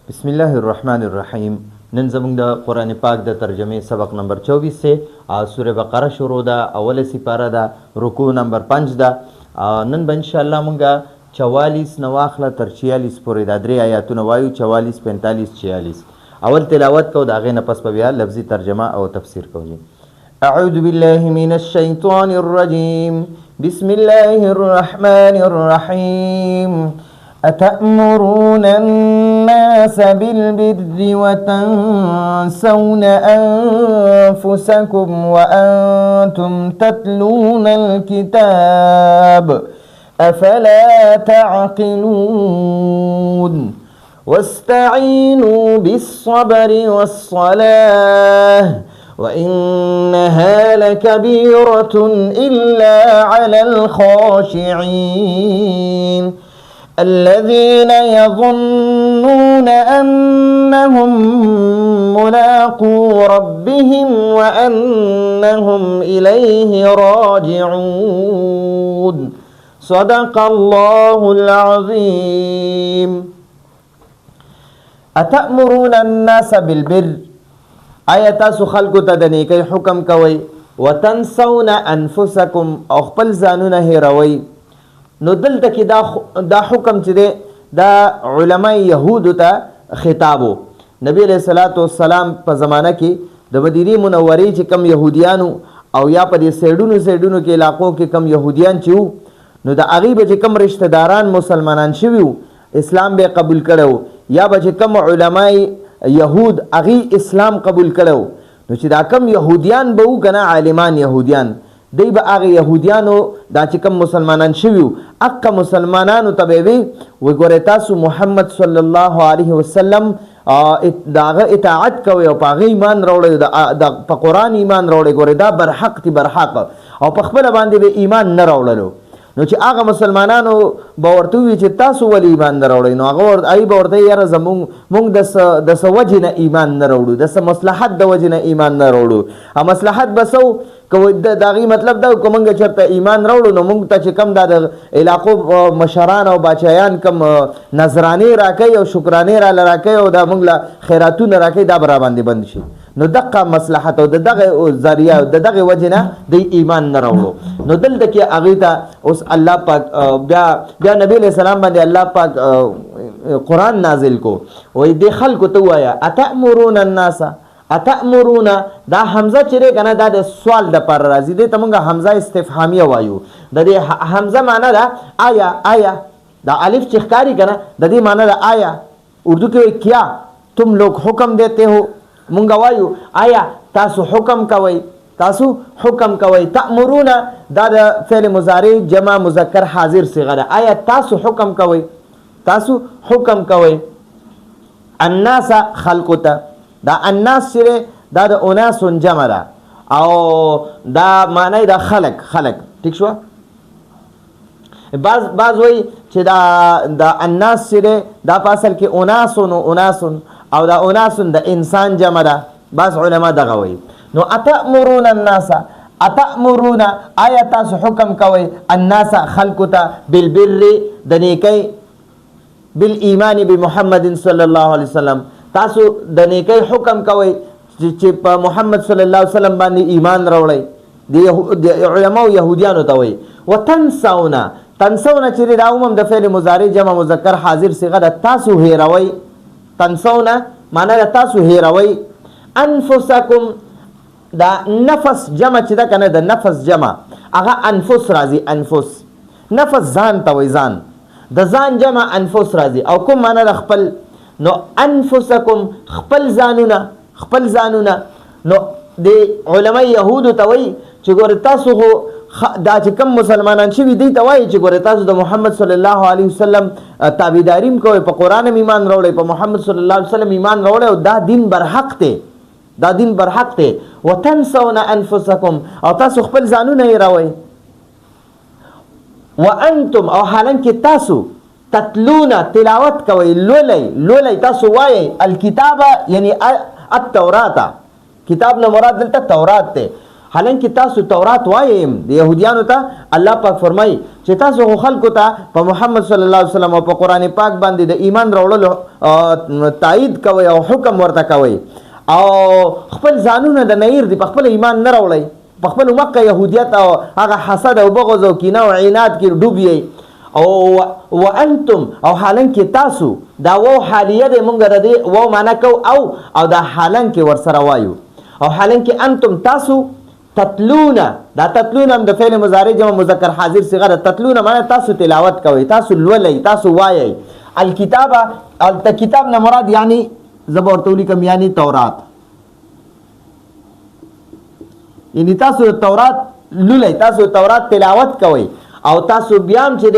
بسم الله الرحمن الرحیم. نن زموږ د قرآن پاک د ترجمې سبق نمبر 24 سے سوره بقره شروع ده. اوله سپاره ده، رکوع نمبر 5 ده. نن به انشاءالله مونږه 44 نه واخله تر 46 پورې دا درې آیاتونه وایو، 44 45 46. اول تلاوت کو، د هغې نه پس به بیا لفظي ترجمه او تفسیر کوو. اعوذ بالله من الشیطان الرجیم، بسم الله الرحمن الرحیم. أتأمرون الناس بالبر وتنسون أنفسكم وأنتم تتلون الكتاب أفلا تعقلون واستعينوا بالصبر والصلاة وإنها لكبيرة إلا على الخاشعين الذين يظنون أنهم ملاقو ربهم وأنهم إليه راجعون. صدق الله العظيم. أتأمرون الناس بالبر، آیا تاسو خلقو ته د نیکۍ حکم کوئ، وتنسون انفسکم او خپل ځانونه هیروئ. نو دلته کې دا حکم چې دی دا علما یهودو ته خطابو. نبی علیہ الصلوۃ والسلام په زمانه کې د مدینې منورې چې کم یهودیانو او یا په دې سیډونو کې علاقو کې کم یهودیان چې وو، نو د هغې به چې کم رشته داران مسلمانان شوي وو، اسلام به قبول کړی، یا به چې کم علما یهود هغې اسلام قبول کړی، نو چې دا کم یهودیان به وو که نه عالمان یهودیان، دی به هغه یهودیانو دا چې کوم مسلمانان شوي وو، هغه مسلمانانو ته به وي ګورئ تاسو محمد صلی الله علیه وسلم د هغه اطاعت کوئ او په هغه ایمان راوړئ، په قرآن ایمان راوړئ. ګورئ دا برحق دي، برحق، او په خپله باندې به ایمان نه راوړلو. نو چې هغه مسلمانانو به ورته ووي چې تاسو ولې ایمان نه راوړئ، نو هغه به ورته یاره مونږ د څه وجې نه ایمان نه راوړو، د څه مصلحت د وجې نه ایمان نه راوړو. مصلحت به څه که د هغې مطلب دا که مونږ چېرته ایمان راوړو، نو مونږ ته چې کم دا د علاقو مشران او باچایان کم نظرانې راکوي او شکرانې راله راکوي او دا مونږ له خیراتونه راکوي، دا به راباندې بند شي. نو دغه مصلحت او د دغه ذریعه د دغه وجې نه د ایمان نه راوړو. نو دلته کې هغې ته اوس الله پاک بیا نبی علیہ السلام باندې الله پاک قرآن نازل کو، وایي دې خلکو ته ووایه اتأمرون الناس. اتأمرون دا حمزه چې دی که نه دا د سوال دپاره راځي، دې ته مونږ حمزه استفهامیه وایو. د دې حمزه معنی ده آیا، دا الف چې ښکاري که نه د دې معنی ده آیا. اردو کې وایي کیا تم لوگ حکم دیتے ہو، مونږ وایو آیا تاسو حکم کوئ، تاسو حکم کوئ. تأمرون دا د فعل مضارع جمع مذکر حاضر صیغه ده. آیا تاسو حکم کوئ، تاسو حکم کوئ. الناس خلقو ته، دا الناس چې دا د اناس جمع ده او دا معنی د خلق. ټیک شوه. بعض وایي چې دا الناس چې دا په اصل کې اناسون او دا اناسون د انسان جمع ده. بعض علما دغه وایي. نو اتأمرون الناس، اتأمرون آیا تاسو حکم کوئ الناس خلقو ته بالبر د نیکۍ، بالایمان بمحمد صلی الله علیه وسلم، تاسو د نیکۍ حکم کوئ چې په محمد صلی الله علیه وسلم باندې ایمان راوړئ. د علماء یهودیانو ته وایي. وتنسون چې دا هم د فعل مضارع جمع مذکر حاضر صیغه ده. تاسو هیروئ، تنسون معنی ده تاسو هیروئ. انفسکم دا نفس جمع چې ده که نه د نفس جمع هغه انفس راځي. انفس نفس ځان ته وایي، ځان د ځان جمع انفس راځي. او کوم معنی ده خپل. نو انفسکم خپل ځانونه. نو د علما یهودو ته وایي چې ګوره تاسو خو دا چې کم مسلمانان شوي دی ته وایي چې ګوره تاسو د محمد صلی الله علیه وسلم تابعداري هم کوئ، په قرآن هم ایمان راوړئ، په محمد صلی الله علیه وسلم ایمان راوړئ، او دا دین برحق دی، دا دین برحق دی. وتنسون انفسکم او تاسو خپل ځانونه هیروئ. وانتم او حالانکې تاسو تتلون تلاوت کوئ، لولئ تاسو وایئ الکتابه یعنی التورات. کتاب نه مراد دلته تورات دی. حالانکه تاسو تورات وایم د يهوديانو ته الله پاک فرمای چې تاسو خلکو ته په محمد صلی الله علیه وسلم او په قران پاک باندې د ایمان راوړلو تایید کوي او حکم ورته کوي او خپل ځانونه د نیر دی په خپل ایمان نه راوړي په خپل مکه يهودیت او هغه حسد او بغض او کینه او عناد کې ډوبي او وانتم او حالانکه تاسو دا وو حالیه د مونږ د وو معنا کو او دا حالانکه ورسره وایو او حالانکه انتم تاسو تتلون دا تتلون هم د فعل مضارع جمع مذکر حاضر صيغه تتلون معنی تاسو تلاوت کوي تاسو لولئ تاسو وایي الکتابه الکتاب نه مراد یعنی زبر تولی کم یعنی تورات یعنی تاسو تورات لولئ تاسو تورات تلاوت کوي او تاسو بیام چې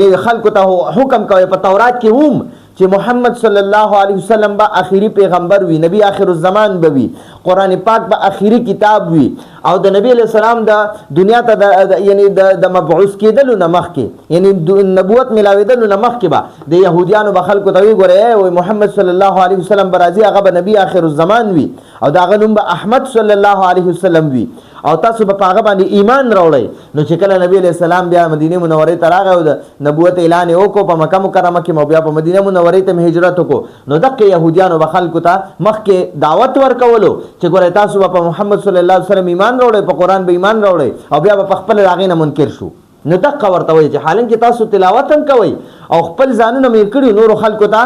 د خلکو ته حکم کوي په تورات کې هم چې محمد صلی الله علیه وسلم با آخري پیغمبر وي نبی آخر الزمان به وي قران پاک به آخري کتاب وي او د نبی علیہ السلام د دنیا ته یعنی د مبعوث کېدلو نه مخکې یعنی نبوت ملاوېدلو نه مخکې به د يهوديانو به خلکو ته وي ګوره وي محمد صلی الله علیه وسلم به راځي هغه به نبی آخر الزمان وي او د هغه نوم به احمد صلی الله علیه وسلم وي او تاسو په هغه باندې ایمان راوړئ نو چې کله نبی علیہ السلام بیا مدینه منورې ته راغی او د نبوت اعلان وکړو په مکه مکرمه کې بیا په مدینه منورې ته هجرت وکړو نو دغه يهوديانو به خلکو ته مخکې دعوت ورکولو چې ګوره تاسو په محمد صلی الله علیه وسلم ایمان راوړئ په قران به ایمان راوړئ او بیا په خپل راغې نه منکر شو نو دغه ورته وایي چې حالانکه تاسو تلاوت هم کوئ او خپل ځانونه مې کړی نور خلکو ته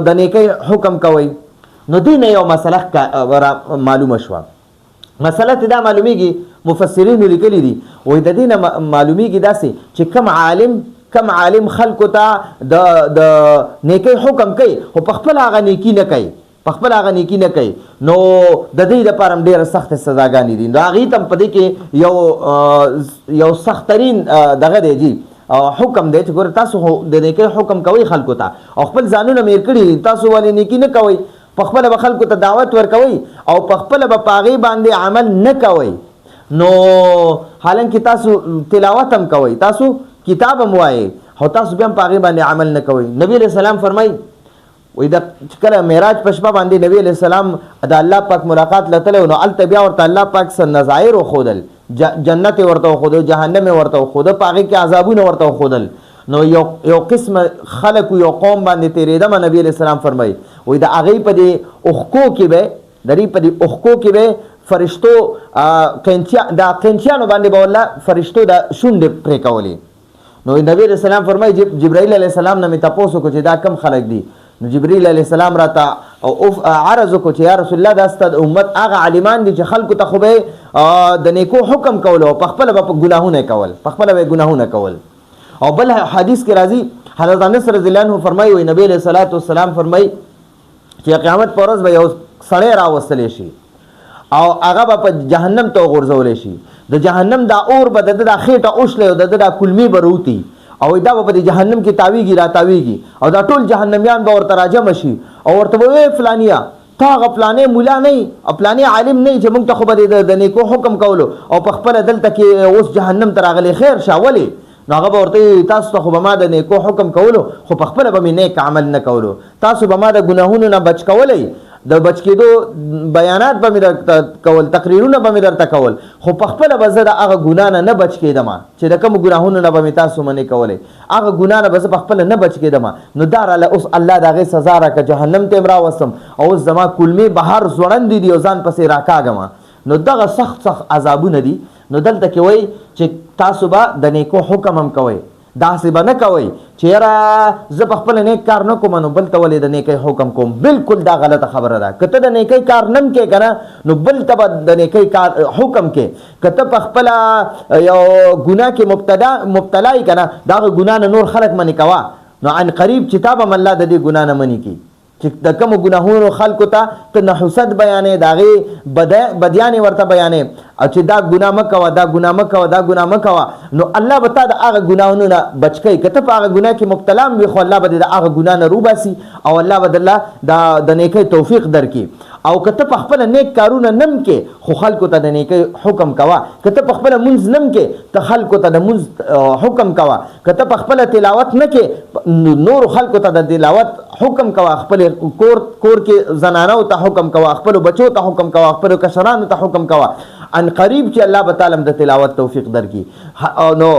د نیکۍ حکم کوئ نو دې نه یو مسله معلومه شوه مسله دا معلومیږي مفسرین لیکلي دي وای د دې نه معلومیږي داسې چې کم عالم خلکو ته د نیکی حکم کوي خو په خپل هغه نیکی نه کوي په خپل هغه نیکی نه کوي نو د دې لپاره ډېره سخت سزاګانې دي نو هغې ته په دې کې یو سخت ترین دغه دی جی حکم دی چې ګوره تاسو د نیکی حکم کوئ خلکو ته او خپل ځانونه میر کړي تاسو ولې نیکی نه کوئ په خپل به خلکو ته دعوت ورکوي او په خپل به پاغي باندې عمل نه کوي نو حالانکه تاسو تلاوت هم کوي تاسو کتاب هم وایي او تاسو بیا پاغي باندې عمل نه کوي نبی علیہ السلام فرمای وې دا کله معراج په شپه باندې نبی علیہ السلام د الله پاک ملاقات لته نو الته بیا ورته الله پاک سره نظائر خودل جنت ورته خودل جهنم ورته خودل پاغي کې عذابونه ورته خودل نو یو قسم خلق یو قوم باندې تیرېدم نبی علیہ السلام فرمای وې دا هغه په دې اوخکو کې به درې په دې اوخکو کې به فرشتو قنچیانو باندې به الله فرشتو دا شونډې پرې کولې نو نبی علیہ السلام فرمای جبرائیل علیہ السلام نه مې تاسو کو چې دا کم خلق دي نو جبرائیل علیہ السلام راته عرض کو چې یا رسول الله دا ست امت هغه عالمان دي چې خلکو ته خو به د نیکو حکم کول او په خپل به ګناهونه کول په خپل به ګناهونه کول او بل حدیث کې راځي حضرت انس رضی الله عنه فرمایي وي نبی علیہ الصلوۃ والسلام فرمایي چې قیامت پر ورځ به یو سړی راوستل شي او هغه به په جهنم ته غورځول شي د جهنم دا اور به د خېټه اوښله او د کلمی بروتی او دا به په جهنم کې تاویږي را تاویږي او دا ټول جهنميان به ورته راجم شي او ورته وې فلانیا تا غفلانه مولا نه او فلانه عالم نه چې موږ ته خو به د نیکو حکم کولو او په خپل دلته کې اوس جهنم ته راغلي خیر شاولي نو هغه ورته تاسو ته خو به ما د نیکو حکم کولو خو په خپل به مې نیک عمل نه کولو تاسو به ما د ګناهونو نه بچ کولای د بچ کېدو بیانات به مې درته کول تقریرونه به مې درته کول خو په خپله به زه د هغه ګناه نه بچ کېدم چې د کومو ګناهونو نه به مې تاسو منې کولی هغه ګناه نه به زه په خپله نه بچ کېدم نو دا راله اوس الله د هغې سزا راکړه جهنم ته یې راوستم او اوس زما کلمې بهر ځوړندې دي او ځان پسې راکاږم نو دغه سخت عذابونه دي نو دلته کې وایي چې تاسو به د نیکو حکم هم کوئ داسې به نه کوئ چې یاره زه په خپله نیک کار نه کوم نو بل ته ولې د نیکۍ حکم کوم بالکل دا غلطه خبره ده که ته د نیکۍ کار نه کوې که نه نو بل ته به د نیکۍ کار حکم کې که ته په خپله یو ګناه کې مبتلا یې که نه د هغه ګناه نه نور خلک منې کوه نو عن قریب چې تا به هم الله د دې ګناه نه منې کړي چې د کومو ګناهونو خلکو ته ته نحوست بیانې د هغې بدیانې ورته بیانې او چې دا ګناه مه کوه دا ګناه مه کوه دا ګناه مه کوه نو الله به تا د هغه ګناهونو نه بچ کوي که ته په هغه ګناه کې مبتلا هم وي خو الله به دې د هغه ګناه نه روباسي او الله به درله د نیکۍ توفیق درکړي او که ته په خپله نیک کارونه نم کې خو خلکو ته د نیکۍ حکم کوه که ته په خپله مونځ نم کې ته خلکو ته د مونځ حکم کوه که ته په خپله تلاوت نه کې نورو خلکو ته د تلاوت حکم کوه خپل کور کې زنانو ته حکم کوه خپلو بچو ته حکم کوه خپلو کشرانو ته حکم کوه ان قریب چې الله به تعالی د تلاوت توفیق درکړي نو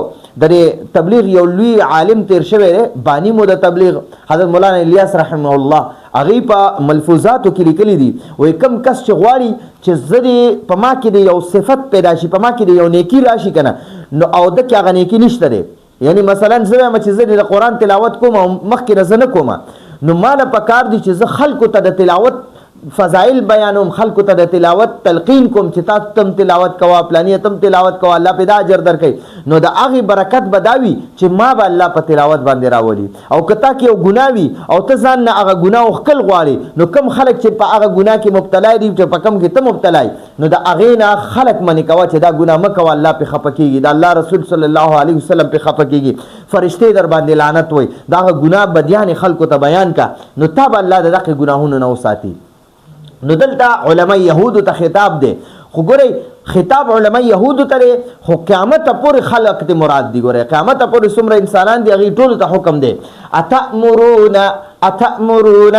د تبلیغ یو لوی عالم تیر شوی دی بانی مو د تبلیغ حضرت مولانا الیاس رحمه الله هغې په ملفوظاتو کې لیکلي دي وایي کم کس چې غواړي چې زه دې په ما کې د یو صفت پیدا شي په ما کې د یو نیکي راشي که نه نو او ده کې هغه نیکي نشته دی یعنی مثلا زه وایم چې زه د قرآن تلاوت کوم او مخکې نه زه نه کوم نو ما له پکار دي چې زه خلکو ته د تلاوت فضائل بیانوم خلکو ته د تلاوت تلقین کوم چې تاسو تم تلاوت کوه پلانی تم تلاوت کوه الله پیدا اجر درکوي نو د هغې برکت به دا وي چې ما به الله په تلاوت باندې راولي او که تا کې یو ګناه وي او ته ځان نه هغه ګناه وښکل غواړې نو کم خلک چې په هغه ګناه کې مبتلا دي چې په کم کې ته مبتلا نو د هغې نه خلک منې کوه چې دا ګناه مه کوه الله پې خفه کېږي د الله رسول صلی الله علیه وسلم پې خفه کېږي فرشتې در باندې لعنت وایي د هغه ګناه بدیانې خلکو ته بیان که نو تا به الله د دغې ګناهونو نه وساتي نو دلته علما یهودو ته خطاب دی خو ګورئ خطاب علما یهودو ته دی خو قیامت پورې خلق ته مراد دی ګورئ قیامت پورې څومره انسانان دي هغې ټولو ته حکم دی اتأمرون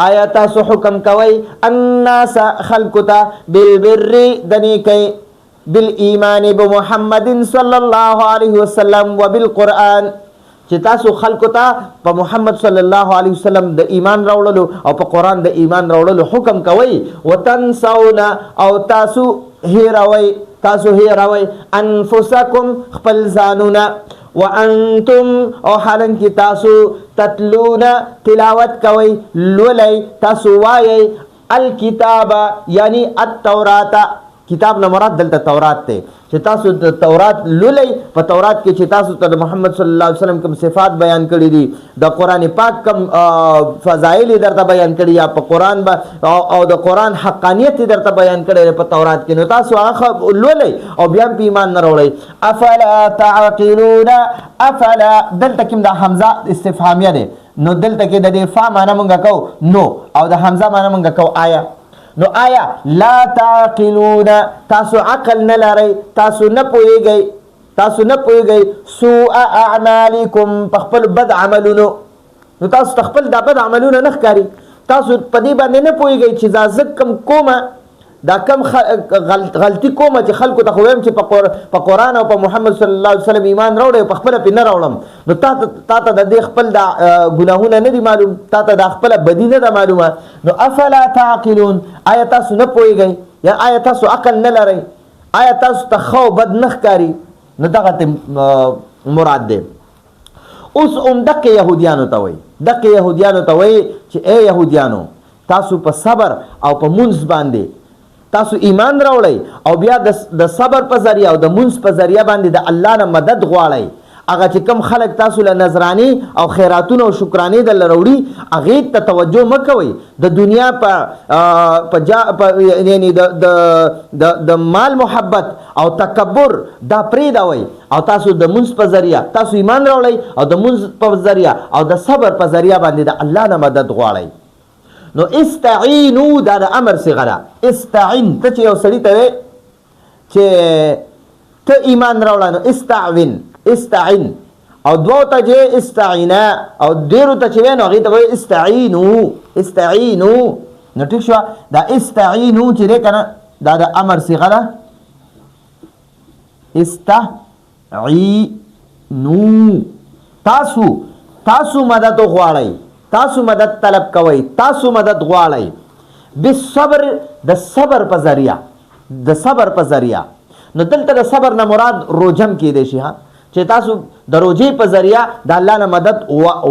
آیا تاسو حکم کوئ الناس خلقو ته بالبر د نیکۍ بالایمان بمحمد صلی الله علیه وسلم وبالقرآن چې تاسو خلکو ته په محمد صلی الله علیه وسلم د ایمان راوړلو او په قرآن د ایمان راوړلو حکم کوئ وتنسون او تاسو هیروئ انفسکم خپل ځانونه وانتم او حالانکه تاسو تتلون تلاوت کوئ لولئ تاسو وایئ الکتاب یعنی التورات کتاب نه مراد دلته تورات دی چې تاسو د تورات لولئ په تورات کې چې تاسو ته د محمد صلی الله علیه وسلم کوم صفات بیان کړي دي د قرآن پاک کوم فضایل درته بیان کړي یا په قرآن او د قرآن حقانیت درته بیان کړي په تورات کې نو تاسو هغه لولئ او بیا په ایمان نه راوړئ افلا تعقلون افلا دلته کوم د حمزه استفهامیه دی نو دلته کې د دې فا معنی مونږ کوو نو او د حمزه معنی مونږ کوو آیا نو آیا لا تعقلون تاسو عقل نه لرئ تاسو نه پوهیږئ سوء اعمالکم په خپل بد عملونو نو تاسو ته خپل دا بد عملونه نه ښکاري تاسو په دې باندې نه پوهیږئ چې دا زه کم کومه دا کم غلطي کومه چې خلکو ته خو وایم چې په قرآن او په محمد صلی الله علیه وسلم ایمان راوړی په خپله پې نه راوړم نو تا ته د دې خپل دا ګناهونه نه دي معلوم تا ته دا خپله بدي نه ده معلومه نو افلا تعقلون آیا تاسو نه پوهیږئ یا آیا تاسو عقل نه لرئ آیا تاسو ته ښه او بد نه ښکاري نو دغه مراد دی اوس دقې یهودیانو ته وایي چې ای یهودیانو تاسو په صبر او په مونځ باندې تاسو ایمان راوړئ او بیا د صبر په ذریعه او د مونځ په ذریعه باندې د الله نه مدد غواړئ هغه چې کم خلک تاسو له نظرانی او خیراتونه او شکرانې درله راوړي هغې ته توجه مه کوئ د دنیا یعنی د مال محبت او تکبر دا پرېږدوئ او تاسو د مونځ په ذریعه تاسو ایمان راوړئ او د مونځ په ذریعه او د صبر په ذریعه باندې د الله نه مدد غواړئ نو استعینو دا د امر صیغه ده استعین ته چې یو سړي ته وایې چې ته ایمان راوړه نو استعین او دوو ته چې استعینا او ډېرو ته چې وایې نو هغې ته وایي استعینو نو ټیک شوه دا استعینو چې دی که نه دا د امر صیغه ده استعینو تاسو مدد غواړئ تاسو مدد طلب کوئ تاسو مدد غواړئ بالصبر د صبر په ذریعه نو دلته د صبر نه مراد روجم کېدی شي چې تاسو د روجې په ذریعه د الله نه مدد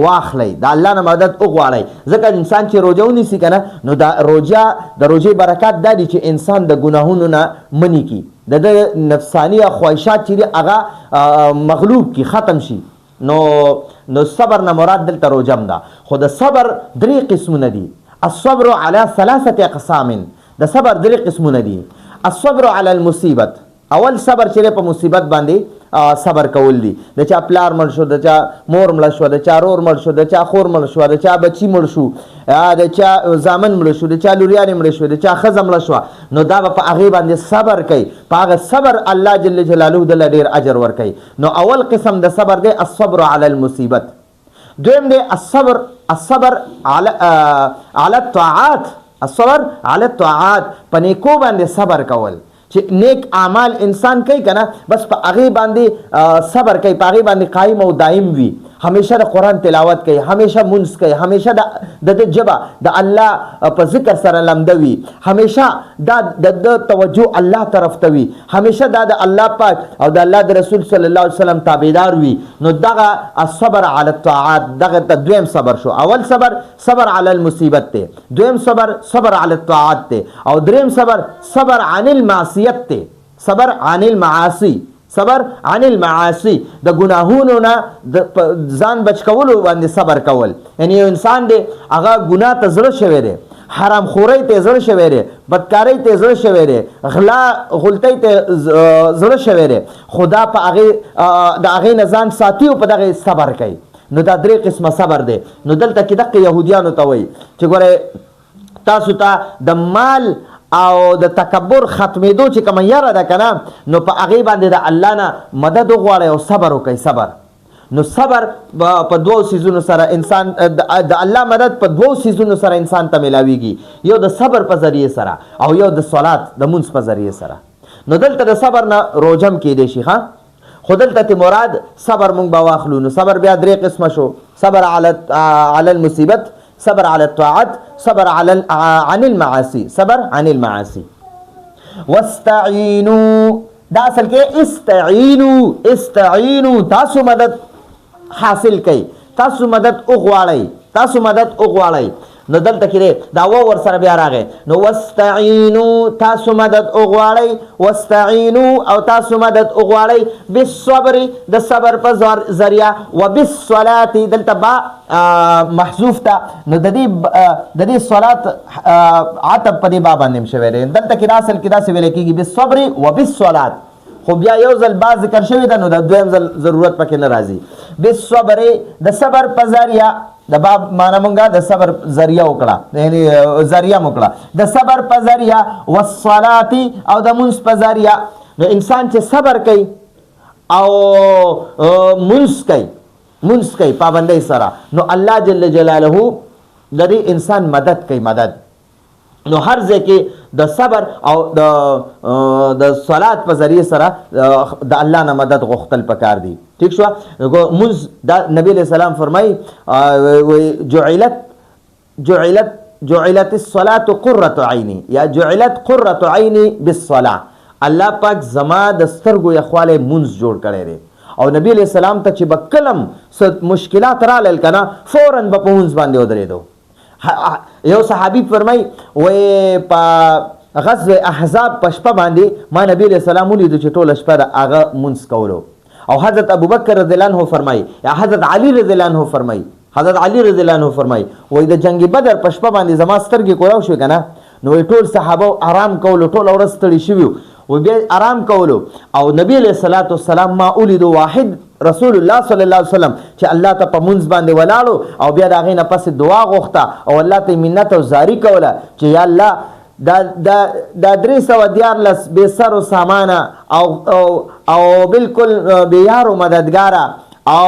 واخلئ د الله نه مدد وغواړئ ځکه انسان چې روجه ونیسي که نه نو د روجې برکات دا دي چې انسان د ګناهونو نه منې کي د نفساني خواهشات چې دي هغه مغلوب کی ختم شي نو صبر نه مراد دلته روجم ده خو د صبر درې قسمونه دي الصبر على ثلاثه اقسام د صبر درې قسمونه دي الصبر على المصیبت اول صبر چې په مصیبت باندې صبر کول دي. د چا پلار مړ شو، د چا مور مړ شو، د چا رور مړ شو، د چا خور مړ شو، د چا بچی مړ شو، د چا زامن مړ شو، د چا لوریانې مړ شو، د چا ښځه مړ شوه، نو دا به په هغې باندې صبر کوي. په هغه صبر الله جل جلاله دله ډېر اجر ورکوي. نو اول قسم د صبر دی الصبر علی المصیبت. دویم دی الصبر علی الطاعات. الصبر علی الطاعات، په نیکو باندې صبر کول. چې نیک اعمال انسان کوي کنه، بس په هغې باندې صبر کوي، په هغې باندې قایم او دایم وي، همیشه د قرآن تلاوت کوي، همیشه مونځ کوي، همیشه د ژبه د الله په ذکر سره لمده وي، همیشه دا د توجه الله طرف ته وي، همیشه دا د الله پاک او د الله د رسول صلی الله علیه وسلم تابعدار وي. نو دغه الصبر علی الطاعات، دغه ته دویم صبر شو. اول صبر علی المصیبت ته، دویم صبر علی الطاعات ته، او دریم صبر عن المعصیت ته، صبر عن المعاصی. صبر عن المعاصی، د ګناهونو نه ځان بچ کولو باندې صبر کول. یعنی یو انسان دی هغه ګناه ته زړه شوی دی، حرام خورۍ ته زړه شوی دی، بدکارۍ ته زړه شوی دی، غلطۍ ته زړه شوی دی، خو دا په هغې د هغې نه ځان ساتي او په دغې صبر کوي. نو دا درې قسمه صبر دی. نو دلته کې دقه یهودیانو ته وایي چې ګورئ تاسو ته د مال او د تکبر ختمېدو چې کومه یاره ده که نه، نو په هغې باندې د الله نه مدد وغواړئ او صبر وکړئ. صبر، نو صبر په دوو څیزونو سره انسان د الله مدد په دوو څیزونو سره انسان ته میلاویږي، یو د صبر په ذریعې سره او یو د صلات د مونځ په ذریعې سره. نو دلته د صبر نه روژه هم کیدی شي ښه، خو دلته ته مراد صبر مونږ به واخلو. نو صبر بیا درې قسمه شو: صبر علی المصیبت، صبر علی الطاعات، صبر عن المعاصی. صبر عن المعاصی. واستعینوا، دا اصل کې استعینوا، تاسو مدد حاصل کړئ، تاسو مدد وغواړئ. نو دلته کې دا ور سره بیا راغی. نو واستعینوا، تاسو مدد وغواړئ، واستعینوا او تاسو مدد وغواړئ بالصبر، د صبر په ذریعه، وبالصلاه دلته با محذوف ته. نو د دې صلات عتب په دې با باندې شوی دی. دلته کې اصل کې داسې ویل کېږي بالصبر وبالصلاه، خو بیا یو ځل با ذکر شوی ده، نو د دویم ځل ضرورت پکې نه راځي. بالصبر، د صبر په ذریعه، د باب معنا مونږه د صبر ذریعہ وکړه، یعنی ذریعہ وکړه د صبر په ذریعہ، والصلات او د مونځ په ذریعہ. نو انسان چې صبر کوي او مونځ کوي پابندۍ سره، نو الله جل جلاله د دې انسان مدد کوي. مدد نو هر ځای کې د صبر او د صلات په ذریعه سره د الله نه مدد غوښتل پکار دي. ٹھیک شو؟ مونځ دا نبی علیہ السلام فرمای جعلت الصلاة قرة عینی، یا جعلت قرة عینی بالصلاة. الله پاک زما د سترګو یخوالی مونځ جوړ کړی دی. او نبی علیہ السلام ته چې به کلم مشکلات رالل کنه، فوراً به په مونځ باندې ودرېدو. یو صحابي فرمای وای په غزوه احزاب په شپه باندې ما نبی علیہ السلام ولیدو چې ټوله شپه د هغه مونځ کولو. او حضرت ابوبکر رضی الله عنه فرمای، یا حضرت علی رضی الله عنه فرمای وای د جنگ بدر په شپه باندې زما سترګې کولاو شو کنه، نو ټول صحابه آرام کولو، ټول ورځ ستړي شوي و بیا آرام کولو. او نبی علیہ الصلوۃ والسلام ما ولیدو واحد رسول الله صلی الله علیه وسلم چې الله ته په مونځ باندې ولاړو او بیا د هغې نه پسې دعا غوښته او الله ته منت او زاري کوله چې یا الله دا 314 بے سر و سامانه او بالکل بے یار و مددگاره او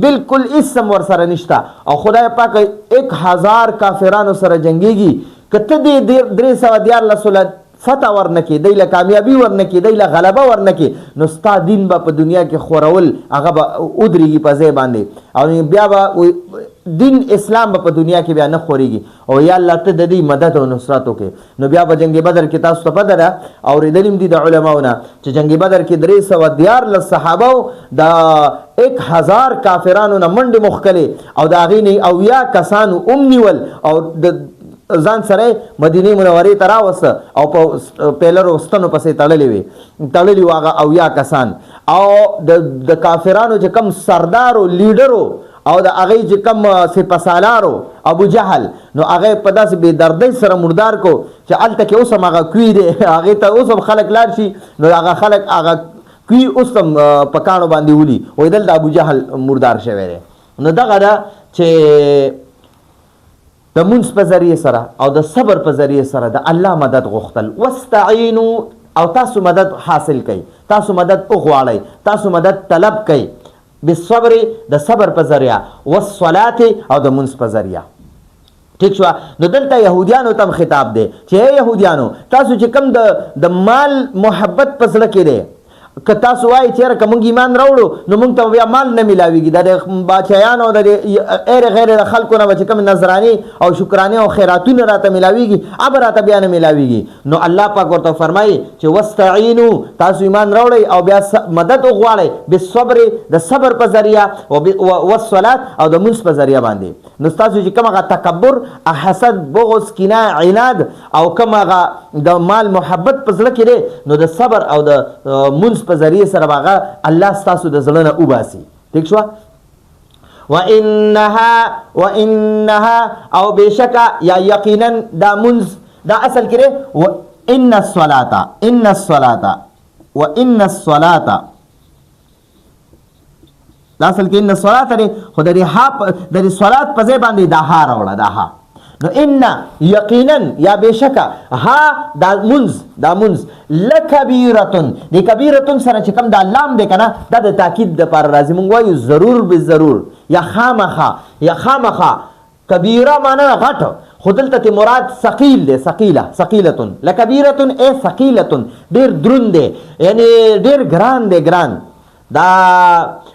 بالکل اسم ور سره نشته، او خدای پاک 1000 کافرانو سره جنگیږي، کته دې 314 فتح ورنکې، دی له کامیابی ورنکې، دی له غلبه ورنکې، نو ستا دین به په دنیا کې خورول هغه به ودرېږي په ځای باندې، او بیا به دین اسلام به په دنیا کې بیا نه خورېږي. او یا الله ته د دې مدد او نصرت وکړې. نو بیا په جنگ بدر کې تاسو ته پته ده اورېدلي هم دي د علماو نه چې جنگ بدر کې 314 صحابه د 1000 کافرانو نه منډې مخکلې او د هغې نه 80 کسانو ونیول او د ځان سره مدینه منورې ته راوسته او په پیلرو ستنو پسې تړلي وو هغه 80 کسان او د کافرانو چې کم سردارو لیډرو او د هغې چې کم سپهسالارو ابو جهل نو هغه په داسې بې دردۍ سره مردار کو چې هلته کې اوس هم هغه کوي دی هغې ته اوس هم خلک لاړ شي نو هغه خلک هغه کوي اوس هم په کاڼو باندې ولي وایي دلته ابو جهل مردار شوی دی نو دغه ده چې د مونځ په ذریعې سره او د صبر په ذریعې سره د الله مدد غوښتل واستعینو او تاسو مدد حاصل کړئ تاسو مدد وغواړئ تاسو مدد طلب کړئ بالصبر د صبر په ذریعه والصلاه او د مونځ په ذریعه ٹھیک شو نو دلته يهوديانو تم خطاب دی چې يهوديانو تاسو چې کم د مال محبت په زړه کې دی که تاسو وایي چېرې که موږ ایمان راوړو نو موږ ته بیا مال نه میلاویږي د باچایانو د غیر د خلکو نه به چې کوم نظراني او شکرانې او خیراتونه راته میلاویږي هغه راته بیا نه میلاویږي نو الله پاک ورته فرمایي چې واستعینو تاسو ایمان راوړئ او بیا مدد وغواړئ بالصبر د صبر په ذریعه والصلات او د مونځ په ذریعه باندې نو تاسو چې کوم هغه تکبر حسد بغض کینه عناد او کوم هغه د مال محبت په زړه کې دی نو د صبر او د مونځ په ذریعه سره هغه الله ستاسو د زړه نه وباسي ٹھیک شو وانها او بشکا یا یقینا دا مونځ دا اصل کې ان الصلاه دا اصل کې ان الصلاه لري خو د صلات په ځای باندې دا ها راوړه دا ها نو ان یقینا یا بشکا ها دا منز لکبیرتن دی کبیرتن سره چې کوم دا لام دی کنه دا د تاکید د پر راځي مونږ وایو ضرور به ضرور یا خامخا کبیره معنی غټ خودلته مراد ثقيل دی ثقيلتن لکبیرتن ای ثقيلتن ډیر دروند دی یعنی ډیر ګران دا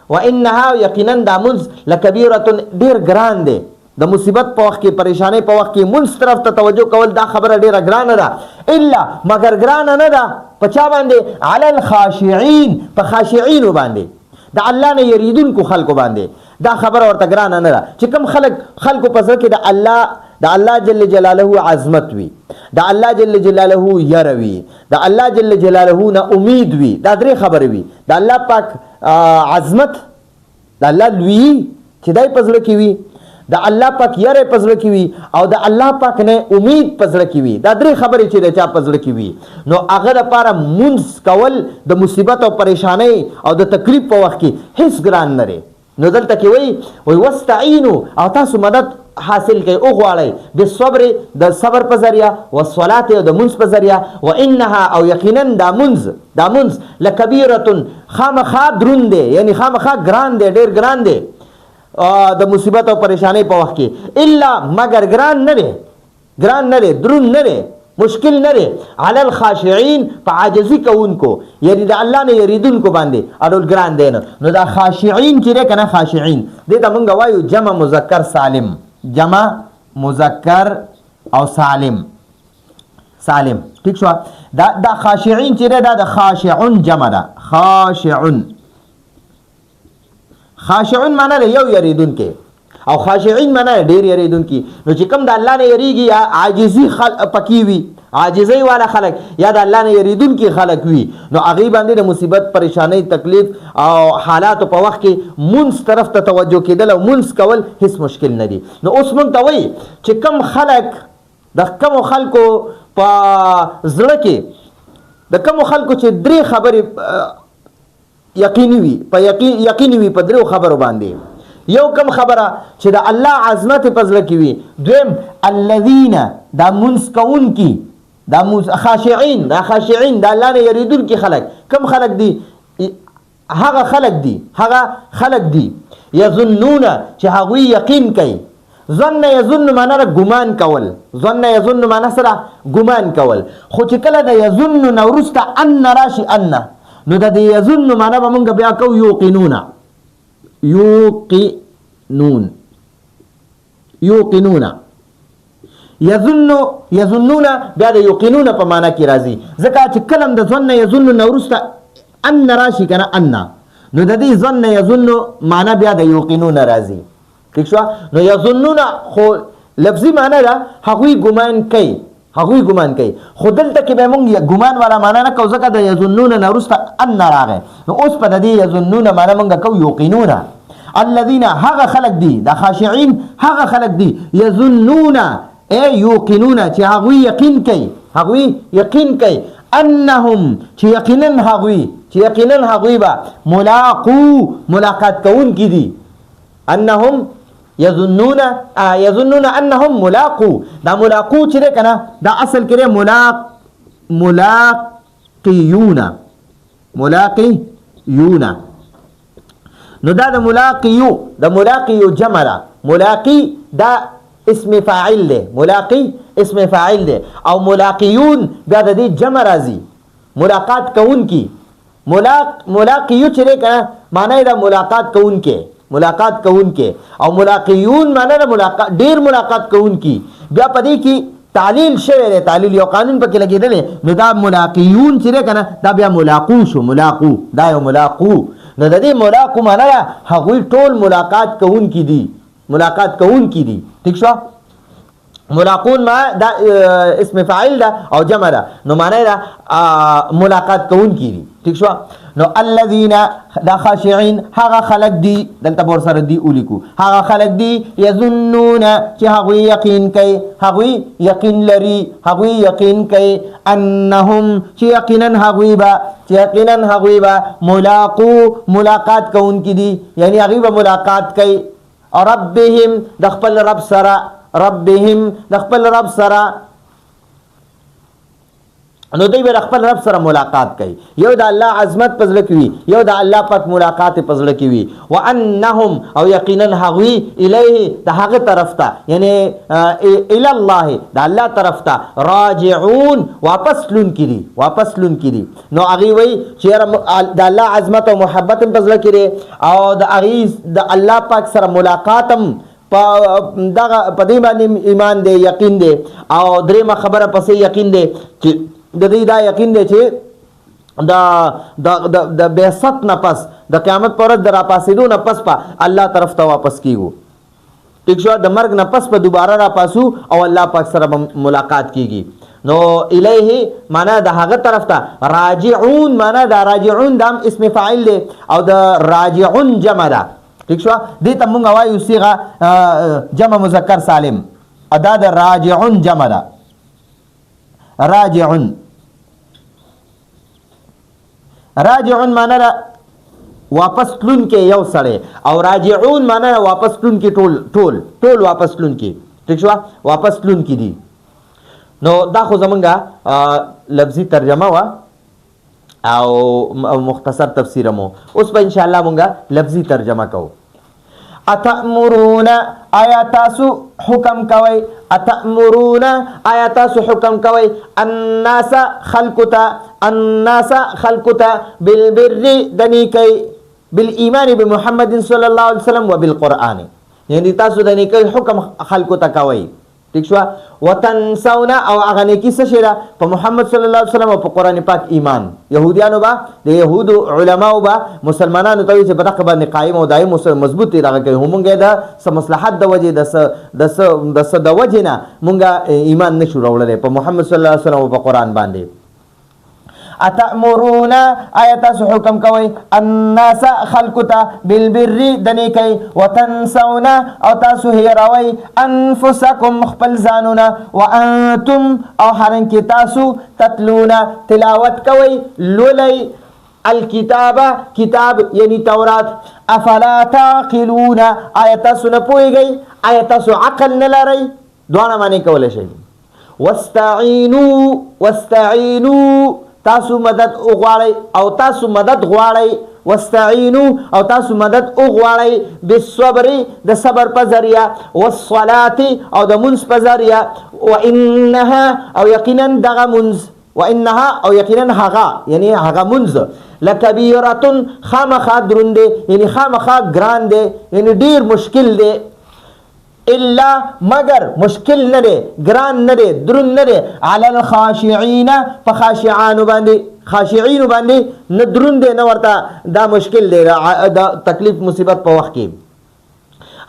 وانها یقینا دا منز لکبیرتن ډیر ګران دی د مصیبت په وخت کې پریشانی په وخت کې مونږ طرف ته توجه کول دا خبره ډیره ګرانه ده الا مگر ګرانه نه ده په چا باندې علی الخاشعين په خاشعين باندې د الله نه یریدونکو خلکو باندې دا خبره ورته ګرانه نه ده چې کوم خلکو په ځکه د الله جل جلاله عظمت وي د الله جل جلاله يروي د الله جل جلاله نه امید وي دا درې خبرې وي د الله پاک عظمت د الله لوی چې دای په ځل کې وي د الله پاک یره پزړه کی وی او د الله پاک نه امید پزړه کی وی دا درې خبرې چې د چا پزړه کی وی نو هغه لپاره مونږ کول د مصیبت او پریشانی او د تکلیف په وخت کې هیڅ ګران نه لري نو دلته کې وی واستعینوا او تاسو مدد حاصل کړئ او غواړئ بالصبر د صبر په ذریعہ والصلاه او د مونږ په ذریعہ وانها او یقینا دا مونږ لکبیره خامخا دروند دی یعنی خامخا ګران دی ډیر ګران دی د مصیبت او پریشانی په وخت کې الا مگر ګران نه دی درون نه دی مشکل نه دی علی الخاشعين په عاجزی کوونکو یعنی د الله نه یریدونکو باندې اډول ګران دی نو دا خاشعين چې کنه خاشعين دې ته مونږ وایو جمع مذکر سالم جمع مذکر او سالم ٹھیک شو دا خاشعين چې دا د خاشعون جمع ده خاشعون معنی یو یریدون کې او خاشعين معنی ډیر یریدون کې نو چې کوم د الله نه یریږي یا عاجزي پکې وي عاجزي والا خلک یا د الله نه یریدون کې خلک وي نو هغه باندې د مصیبت پریشانی تکلیف او حالات په وخت کې مونږ طرف ته توجه کېدل او مونږ کول هیڅ مشکل نه دي نو اوس مونږ ته وایي چې کوم خلک د کوم خلکو په زړه کې د کوم خلکو چې درې خبرې یقیني وي په درو خبرو باندې یو کم خبره چې د الله عظمت په ځل کې وي دویم الذين دا منسکون کی دا خاشعين د الله نه یریدون کی خلق کم خلق دي هغه خلق دي یظنون چې هغه یقین کوي ظن یظن معنا ګمان کول سره ګمان کول خو چې کله د یظن نورسته ان راشي ان نو د یظن معنا به مونږ بیا کو یوقنون یظنون بیا د یوقنون په معنا کې راځي ځکه چې کلم د ظن یظن نورسته ان راشي کنه ان نو د دې ظن یظن معنا بیا د یوقنون راځي ٹھیک شو نو یظنون خو لفظي معنا دا هغوی ګمان کوي خو دلته کې به مونږ ګمان والا معنا نه کوو ځکه د یظنون نه وروسته ان راغی نو اوس په د دې یظنون معنا مونږ کوو یوقنون الذین هغه خلق دي د خاشعين هغه خلق دي یظنون یوقنون چې هغوی یقین کوي انهم چې یقینا هغوی به ملاقات کوونکي دي انهم یظنون انهم ملاقو دا ملاقو چې ده کنه دا اصل کې ملاقیون نو دا د ملاقیو جمع ده ملاقی دا اسم فاعل ده ملاقی اسم فاعل ده او ملاقیون بیا د دې جمع راځي ملاقات کوونکی ملاقیو چې ده کنه معنی دا ملاقات کوونکې او ملاقیون معنی دا ډیر ملاقات کوونکی بیا پدې کې تعلیل شوی دی تعلیل یو قانون پکې لګیدل نو دا ملاقیون چې کنه دا بیا ملاقو شو ملاقو دا یو ملاقو نو د دې ملاقو معنی دا هغوی ټول ملاقات کوونکی دي ٹھیک شو ملاقون ما دا اسم فاعل دا او جمع دا نو معنی دا ملاقات کوونکی دي ٹھیک شو نو الذين دا خاشعين هغه خلق دي دلته بور سره دي اولیکو هغه خلق دي يظنون چې هغوی یقین لري هغوی یقین کوي انهم چې یقینا هغوی با ملاقات کوونکی دي یعنی هغوی به ملاقات کوي ربهم د خپل رب سره نو دوی به خپل رب سره ملاقات کوي یو د الله عظمت پزله کوي یو د الله پاک ملاقات پزله کوي وانهم او یقینا هغوی الیه د هغه طرف ته یعنی الی الله د الله طرف ته راجعون واپس لون کړي نو هغه وی چې د الله عظمت او محبت پزله کړي او د هغه د الله پاک سره ملاقاتم دغه په دې باندې ایمان دی یقین دی او درېمه خبره پسې یقین دی چې د دې دا یقین دی چې د بعثت نه پس د قیامت پر ورځ د راپاسېدو نه پس په الله طرف ته واپس کیږو ٹھیک شو د مرګ نه پس په دوباره راپاسو او الله پاک سره ملاقات کیږي نو الیه معنا د هغه طرف ته راجعون معنا د راجعون دام اسم فاعل دی او د راجعون جمع ده ٹھیک شو دې ته مونږ وایو صيغه جمع مذکر سالم ادا د راجعون جمع ده راجعون معنا واپس تلون کې یو سړی او راجعون معنا واپس تلون کې ټول واپس تلون کې ٹھیک شو واپس تلون کې دي نو دا خو زمونږه لفظي ترجمه وا او مختصر تفسیر مو اوس به ان شاء الله مونږه لفظي ترجمه کوو اتأمرون آیاتاسو حکم کوي الناس خلقتا بالبر دنیکی بالایمان بمحمد صلی الله علیه وسلم وبالقرآن یعنی تاسو دنیکی حکم خلقتا کوي ٹھیک شو وتنسون او هغه نیکی څه شي په محمد صلی الله علیه وسلم او په قران پاک ایمان يهوديانو با د يهودو علماو با مسلمانانو ته چې په دغه باندې قائم او دائم مضبوط راغی کوي همغه د سم مصلحت د وجه د وجه نه مونږه ایمان نشو راوړل په محمد صلی الله علیه وسلم او په قران باندې اتأمرون آیاتاسو حکم کوي الناس خلقتا بالبر دنیکی وتنسون او تاسو هیروي انفسکم خپل ځانونه وانتم او حرنکی تاسو تتلون تلاوت کوي لولي کتاب یعنی تورات افلا تعقلون آیاتاسو نه پوهیږئ آیاتاسو عقل نه لرئ دوانه معنی کولی شئ واستعینوا تاسو مدد غواړئ او تاسو مدد غواړئ واستعینوا او تاسو مدد غواړئ بالصبر د صبر په ذریعہ والصلاة او د منځ په ذریعہ وانها او یقینا دغه منځ هغه یعنی هغه منځ لکبیرة خامخا دروند دی یعنی خامخا ګران دی یعنی ډیر مشکل دی الا مگر مشکل نه دی ګران نه دی درون نه دی علی الخاشعين فخاشعان باندې نه درون دی نه ورته دا مشکل دی دا تکلیف مصیبت په وخت کې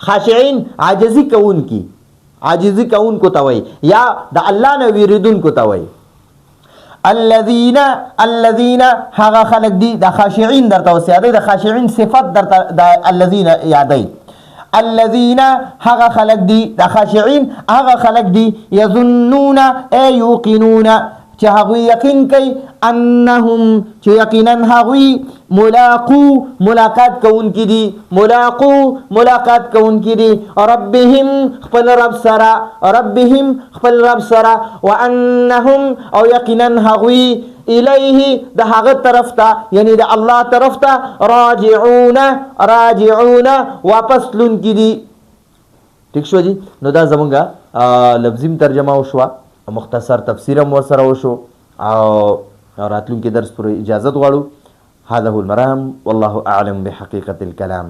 خاشعين عاجزی کوونکی عاجزی کوونکو ته وایي یا د الله نه ویریدونکو ته وایي. الذین هغه خلق دي د خاشعين درته وسیادی د خاشعين صفت درته د الذین یادی. الذین هغه خلق دي د خاشعين هغه خلق دي یظنون ای یوقنون چې هغوی یقین کوي انهم چې یقینا هغوی ملاقات کوونکي دي ملاقات کوونکي دي ربهم خپل رب سره وانهم او یقینا هغوی الیه د هغه طرف ته یعنی د الله طرف ته راجعون واپس لونکي دي. ٹھیک شو جی. نو دا زمونږه لفظیم ترجمه وشوه، مختصر تفسیر هم ورسره وشو او راتلونکي درس پورې اجازت غواړو. هذا هو المرام والله اعلم بحقيقة الكلام.